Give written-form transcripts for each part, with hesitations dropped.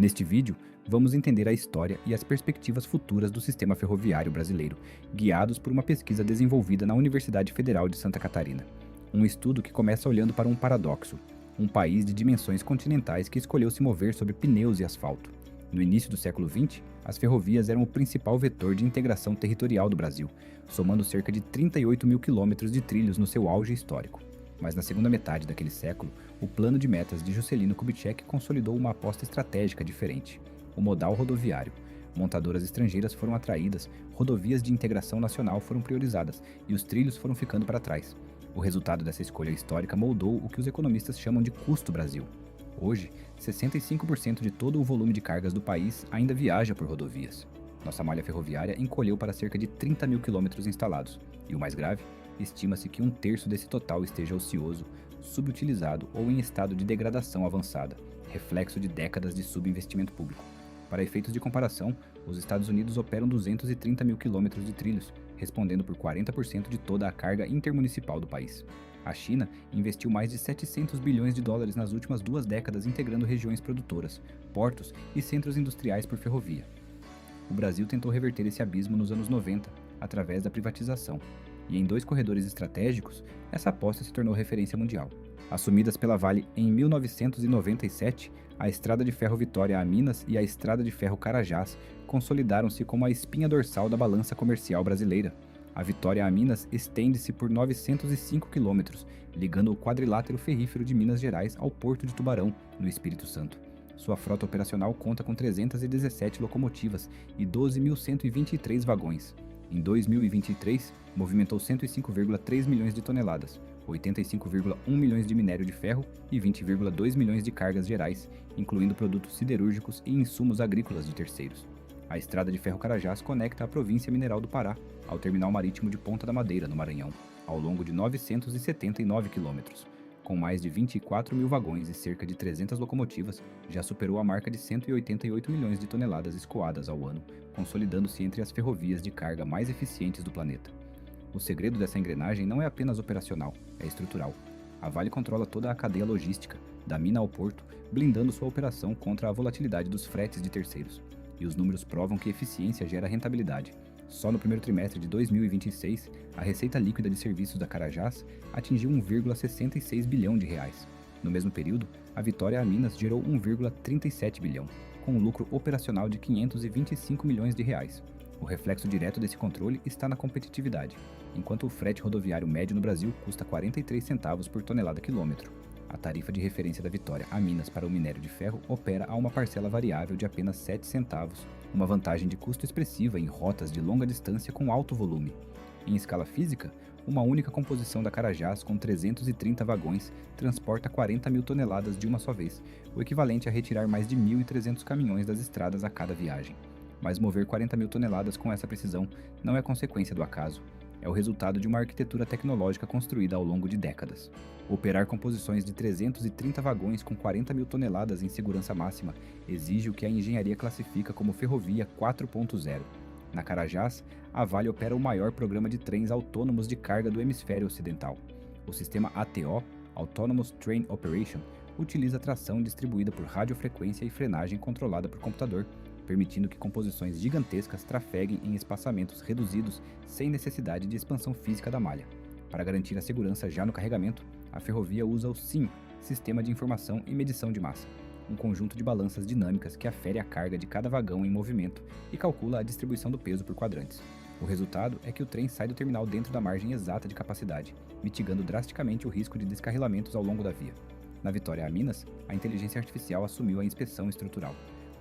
Neste vídeo, vamos entender a história e as perspectivas futuras do sistema ferroviário brasileiro, guiados por uma pesquisa desenvolvida na Universidade Federal de Santa Catarina. Um estudo que começa olhando para um paradoxo: um país de dimensões continentais que escolheu se mover sobre pneus e asfalto. No início do século XX, as ferrovias eram o principal vetor de integração territorial do Brasil, somando cerca de 38 mil quilômetros de trilhos no seu auge histórico. Mas na segunda metade daquele século, o plano de metas de Juscelino Kubitschek consolidou uma aposta estratégica diferente: o modal rodoviário. Montadoras estrangeiras foram atraídas, rodovias de integração nacional foram priorizadas e os trilhos foram ficando para trás. O resultado dessa escolha histórica moldou o que os economistas chamam de custo Brasil. Hoje, 65% de todo o volume de cargas do país ainda viaja por rodovias. Nossa malha ferroviária encolheu para cerca de 30 mil quilômetros instalados, e o mais grave, estima-se que um terço desse total esteja ocioso, subutilizado ou em estado de degradação avançada, reflexo de décadas de subinvestimento público. Para efeitos de comparação, os Estados Unidos operam 230 mil quilômetros de trilhos, respondendo por 40% de toda a carga intermunicipal do país. A China investiu mais de 700 bilhões de dólares nas últimas 2 décadas integrando regiões produtoras, portos e centros industriais por ferrovia. O Brasil tentou reverter esse abismo nos anos 90, através da privatização, e em 2 corredores estratégicos, essa aposta se tornou referência mundial. Assumidas pela Vale em 1997, a Estrada de Ferro Vitória a Minas e a Estrada de Ferro Carajás consolidaram-se como a espinha dorsal da balança comercial brasileira. A Vitória a Minas estende-se por 905 quilômetros, ligando o quadrilátero ferrífero de Minas Gerais ao Porto de Tubarão, no Espírito Santo. Sua frota operacional conta com 317 locomotivas e 12.123 vagões. Em 2023, movimentou 105,3 milhões de toneladas, 85,1 milhões de minério de ferro e 20,2 milhões de cargas gerais, incluindo produtos siderúrgicos e insumos agrícolas de terceiros. A Estrada de Ferro Carajás conecta a província mineral do Pará ao terminal marítimo de Ponta da Madeira, no Maranhão, ao longo de 979 quilômetros. Com mais de 24 mil vagões e cerca de 300 locomotivas, já superou a marca de 188 milhões de toneladas escoadas ao ano, consolidando-se entre as ferrovias de carga mais eficientes do planeta. O segredo dessa engrenagem não é apenas operacional, é estrutural. A Vale controla toda a cadeia logística, da mina ao porto, blindando sua operação contra a volatilidade dos fretes de terceiros. E os números provam que eficiência gera rentabilidade. Só no primeiro trimestre de 2026, a receita líquida de serviços da Carajás atingiu 1,66 bilhão de reais. No mesmo período, a Vitória a Minas gerou 1,37 bilhão, com um lucro operacional de 525 milhões de reais. O reflexo direto desse controle está na competitividade, enquanto o frete rodoviário médio no Brasil custa 43 centavos por tonelada quilômetro. A tarifa de referência da Vitória a Minas para o minério de ferro opera a uma parcela variável de apenas 7 centavos, uma vantagem de custo expressiva em rotas de longa distância com alto volume. Em escala física, uma única composição da Carajás com 330 vagões transporta 40 mil toneladas de uma só vez, o equivalente a retirar mais de 1.300 caminhões das estradas a cada viagem. Mas mover 40 mil toneladas com essa precisão não é consequência do acaso. É o resultado de uma arquitetura tecnológica construída ao longo de décadas. Operar composições de 330 vagões com 40 mil toneladas em segurança máxima exige o que a engenharia classifica como Ferrovia 4.0. Na Carajás, a Vale opera o maior programa de trens autônomos de carga do hemisfério ocidental. O sistema ATO, Autonomous Train Operation, utiliza tração distribuída por radiofrequência e frenagem controlada por computador, permitindo que composições gigantescas trafeguem em espaçamentos reduzidos sem necessidade de expansão física da malha. Para garantir a segurança já no carregamento, a ferrovia usa o SIM, Sistema de Informação e Medição de Massa, um conjunto de balanças dinâmicas que afere a carga de cada vagão em movimento e calcula a distribuição do peso por quadrantes. O resultado é que o trem sai do terminal dentro da margem exata de capacidade, mitigando drasticamente o risco de descarrilamentos ao longo da via. Na Vitória a Minas, a inteligência artificial assumiu a inspeção estrutural.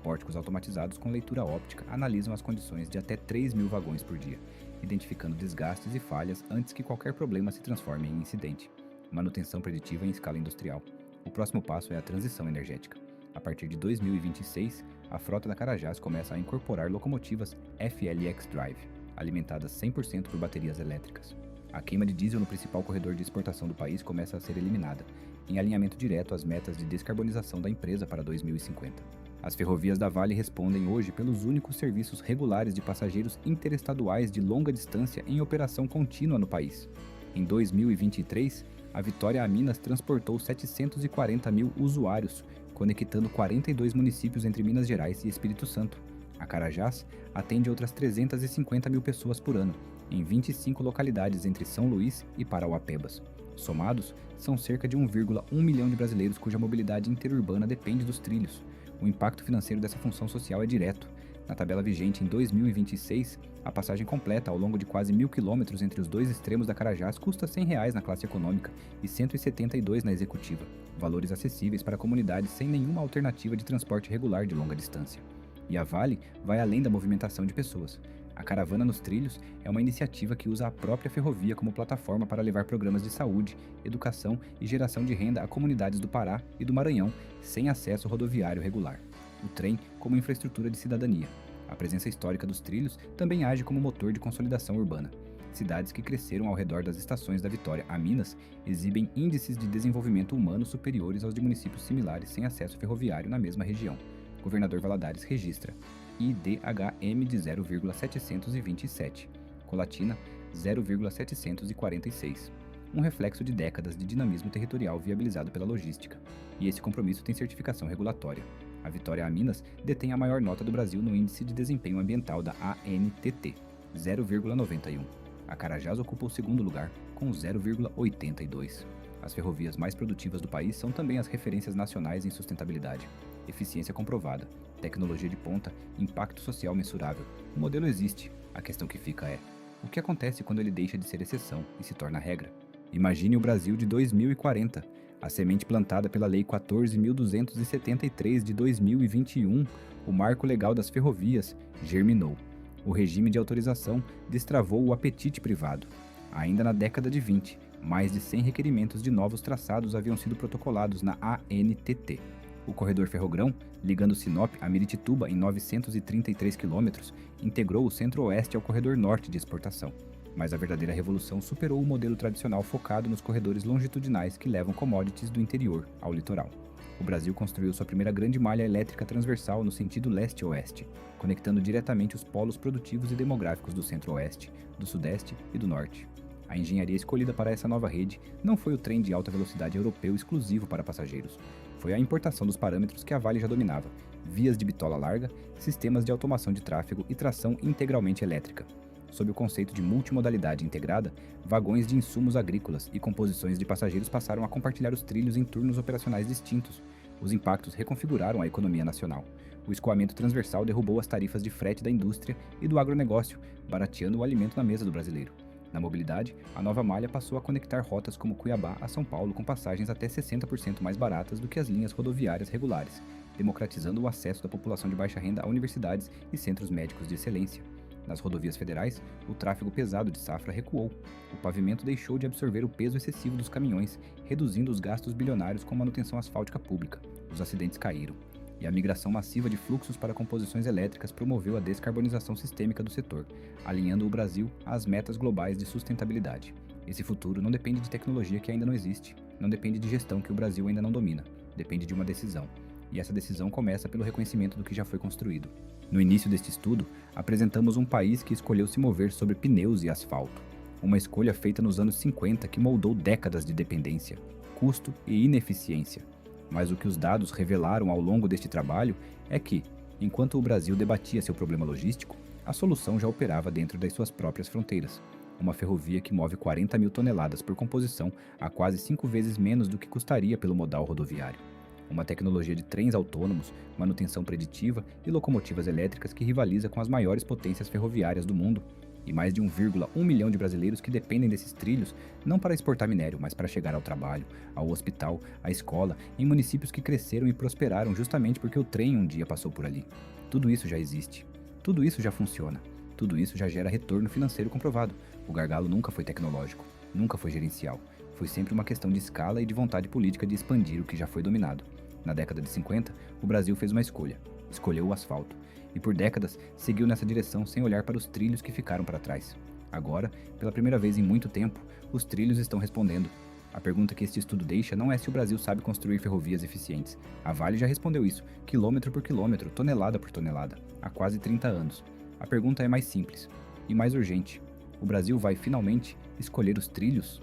Pórticos automatizados com leitura óptica analisam as condições de até 3 mil vagões por dia, identificando desgastes e falhas antes que qualquer problema se transforme em incidente. Manutenção preditiva em escala industrial. O próximo passo é a transição energética. A partir de 2026, a frota da Carajás começa a incorporar locomotivas FLX Drive, alimentadas 100% por baterias elétricas. A queima de diesel no principal corredor de exportação do país começa a ser eliminada, em alinhamento direto às metas de descarbonização da empresa para 2050. As ferrovias da Vale respondem hoje pelos únicos serviços regulares de passageiros interestaduais de longa distância em operação contínua no país. Em 2023, a Vitória a Minas transportou 740 mil usuários, conectando 42 municípios entre Minas Gerais e Espírito Santo. A Carajás atende outras 350 mil pessoas por ano, em 25 localidades entre São Luís e Parauapebas. Somados, são cerca de 1,1 milhão de brasileiros cuja mobilidade interurbana depende dos trilhos. O impacto financeiro dessa função social é direto. Na tabela vigente em 2026, a passagem completa ao longo de quase 1.000 quilômetros entre os dois extremos da Carajás custa R$ 100 na classe econômica e R$ 172 na executiva, valores acessíveis para comunidades sem nenhuma alternativa de transporte regular de longa distância. E a Vale vai além da movimentação de pessoas. A Caravana nos Trilhos é uma iniciativa que usa a própria ferrovia como plataforma para levar programas de saúde, educação e geração de renda a comunidades do Pará e do Maranhão sem acesso rodoviário regular. O trem como infraestrutura de cidadania. A presença histórica dos trilhos também age como motor de consolidação urbana. Cidades que cresceram ao redor das estações da Vitória a Minas exibem índices de desenvolvimento humano superiores aos de municípios similares sem acesso ferroviário na mesma região. Governador Valadares registra IDHM de 0,727, Colatina 0,746. Um reflexo de décadas de dinamismo territorial viabilizado pela logística. E esse compromisso tem certificação regulatória. A Vitória a Minas detém a maior nota do Brasil no Índice de Desempenho Ambiental da ANTT, 0,91. A Carajás ocupa o segundo lugar, com 0,82. As ferrovias mais produtivas do país são também as referências nacionais em sustentabilidade. Eficiência comprovada, tecnologia de ponta, impacto social mensurável. O modelo existe, a questão que fica é: o que acontece quando ele deixa de ser exceção e se torna regra? Imagine o Brasil de 2040, a semente plantada pela Lei 14.273 de 2021, o marco legal das ferrovias, germinou. O regime de autorização destravou o apetite privado. Ainda na década de 20, mais de 100 requerimentos de novos traçados haviam sido protocolados na ANTT. O corredor Ferrogrão, ligando Sinop a Miritituba em 933 quilômetros, integrou o centro-oeste ao corredor norte de exportação. Mas a verdadeira revolução superou o modelo tradicional focado nos corredores longitudinais que levam commodities do interior ao litoral. O Brasil construiu sua primeira grande malha elétrica transversal no sentido leste-oeste, conectando diretamente os polos produtivos e demográficos do centro-oeste, do sudeste e do norte. A engenharia escolhida para essa nova rede não foi o trem de alta velocidade europeu exclusivo para passageiros. Foi a importação dos parâmetros que a Vale já dominava: vias de bitola larga, sistemas de automação de tráfego e tração integralmente elétrica. Sob o conceito de multimodalidade integrada, vagões de insumos agrícolas e composições de passageiros passaram a compartilhar os trilhos em turnos operacionais distintos. Os impactos reconfiguraram a economia nacional. O escoamento transversal derrubou as tarifas de frete da indústria e do agronegócio, barateando o alimento na mesa do brasileiro. Na mobilidade, a nova malha passou a conectar rotas como Cuiabá a São Paulo com passagens até 60% mais baratas do que as linhas rodoviárias regulares, democratizando o acesso da população de baixa renda a universidades e centros médicos de excelência. Nas rodovias federais, o tráfego pesado de safra recuou. O pavimento deixou de absorver o peso excessivo dos caminhões, reduzindo os gastos bilionários com manutenção asfáltica pública. Os acidentes caíram. E a migração massiva de fluxos para composições elétricas promoveu a descarbonização sistêmica do setor, alinhando o Brasil às metas globais de sustentabilidade. Esse futuro não depende de tecnologia que ainda não existe, não depende de gestão que o Brasil ainda não domina, depende de uma decisão. E essa decisão começa pelo reconhecimento do que já foi construído. No início deste estudo, apresentamos um país que escolheu se mover sobre pneus e asfalto. Uma escolha feita nos anos 50 que moldou décadas de dependência, custo e ineficiência. Mas o que os dados revelaram ao longo deste trabalho é que, enquanto o Brasil debatia seu problema logístico, a solução já operava dentro das suas próprias fronteiras. Uma ferrovia que move 40 mil toneladas por composição a quase 5 vezes menos do que custaria pelo modal rodoviário. Uma tecnologia de trens autônomos, manutenção preditiva e locomotivas elétricas que rivaliza com as maiores potências ferroviárias do mundo. E mais de 1,1 milhão de brasileiros que dependem desses trilhos, não para exportar minério, mas para chegar ao trabalho, ao hospital, à escola, em municípios que cresceram e prosperaram justamente porque o trem um dia passou por ali. Tudo isso já existe. Tudo isso já funciona. Tudo isso já gera retorno financeiro comprovado. O gargalo nunca foi tecnológico, nunca foi gerencial. Foi sempre uma questão de escala e de vontade política de expandir o que já foi dominado. Na década de 50, o Brasil fez uma escolha. Escolheu o asfalto. E por décadas, seguiu nessa direção sem olhar para os trilhos que ficaram para trás. Agora, pela primeira vez em muito tempo, os trilhos estão respondendo. A pergunta que este estudo deixa não é se o Brasil sabe construir ferrovias eficientes. A Vale já respondeu isso, quilômetro por quilômetro, tonelada por tonelada, há quase 30 anos. A pergunta é mais simples e mais urgente. O Brasil vai, finalmente, escolher os trilhos?